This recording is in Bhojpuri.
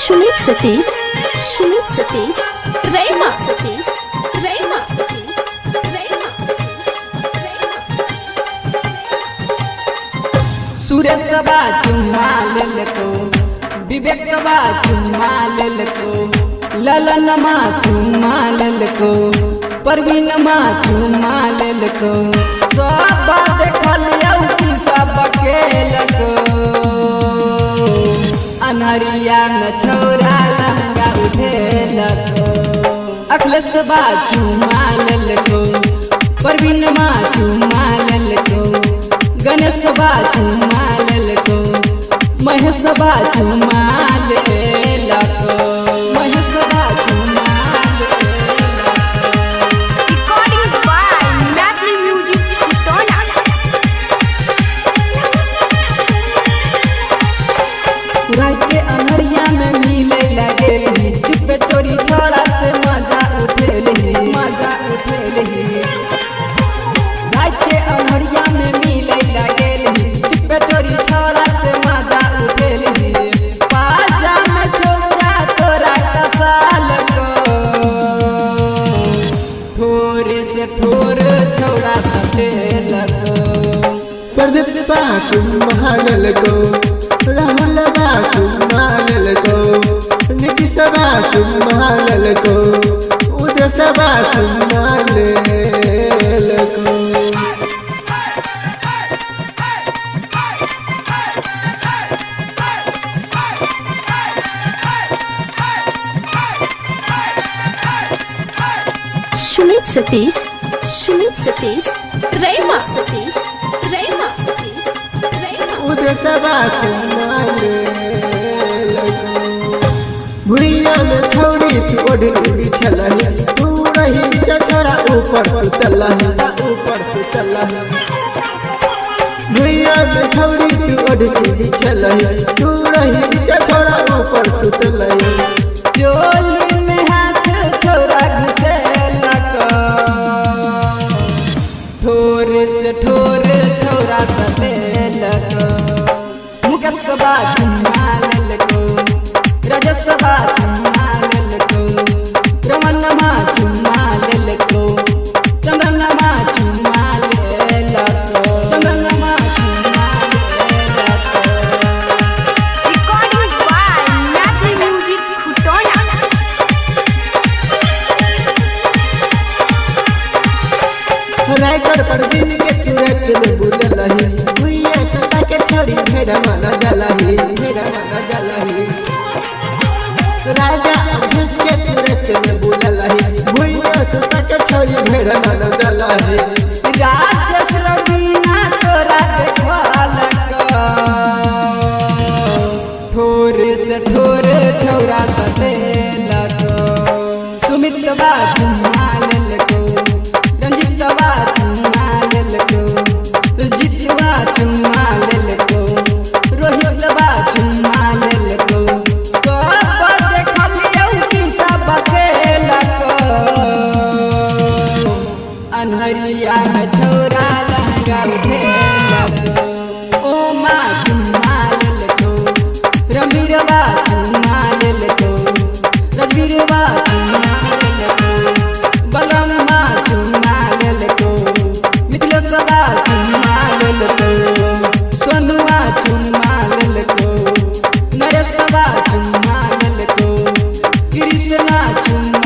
Sumit Satish, Sumit Satish, Rema Satish, Rema Satish, Rema Satish. Suresh बा चुम्मा लेलको, विवेक बा चुम्मा लेलको, ललन मा चुम्मा लेलको, परवीन मा चुम्मा लेलको, सब देखल यौकी सब केलको। अनहरिया में छौरा लहंगा उठेलको, अखिलेश बा चुम्मा लेलको, परवीन मा चुम्मा लेलको, गणेश बा चुम्मा लेलको, महेश बा चुम्मा लेलको, महेश बा चुम्मा लेलको। Recording by Madly Music Khutona. रात के अनहरिया में मिले लगे, चुपे चोरी छोड़ा से मजा उठेलही, मजा उठेलही। रात के अनहरिया में मिले लगे, चुपे चोरी छोड़ा से मजा उठेलही। पाजा में छोरा तोरा कसाल को, ठोर से ठोर छोड़ा सटेलको। प्रदीप बा चुम्मा लेलको, राहुल बा चुम्मा लेलको, नीतीश बा चुम्मा लेलको, उदय बा चुम्मा लेलको। Sumit Satish, Sumit Satish, Rema Satish, Rema Satish, Rema. उदय बा चुम्मा लेलको। भुइया में छौड़ी थी ओढ़नी छलही, तू रही नीचे छोड़ा ऊपर सुतलही, ऊपर सुतलही। भुइया में छौड़ी थी ओढ़नी छलही, तू रही नीचे छोड़ा ऊपर सुतलही। चोली में हाथ छोरा घुसेलको, ठोर से ठोर छोरा सटेलको। मुकेश बा चुम्मा लेलको, राजेश बा चुम्मा लेलको, रमन मा चुम्मा लेलको, चंदन मा चुम्मा लेलको, चंदन मा चुम्मा लेलको। Recording by Madly Music Khutona. Raigarh पर दिन के तुरंत में बुललही, भुइया सता के छोड़ी भेड़ा माना जलही, भेड़ा माना जलही। राजा अभ्यस के तुरंत में बुललही, भुइया सता के छोड़ी भेड़ा माना जलही। राजेश रवीना तोरा देखलको, ठोर से ठोर छौरा सटेलको। सुमित बा चुम्मा लेलको, रंजित बा चुम्मा लेलको, जीत बा चुम्मा लेलको, रोहित बा चुम्मा लेलको, सब देखल यौकी सब केलको। अनहरिया में छौरा लहंगा उठेलको, ओ मा चुम्मा लेलको, रमीर बा चुम्मा लेलको, रजवीर बा चुम्मा लेलको, बलम मा चुम्मा लेलको, मिथिलेश बा चुम्मा लेलको, सोनुआ चुम्मा लेलको, नरेश बा चुम्मा लेलको, कृष्णा चुम्मा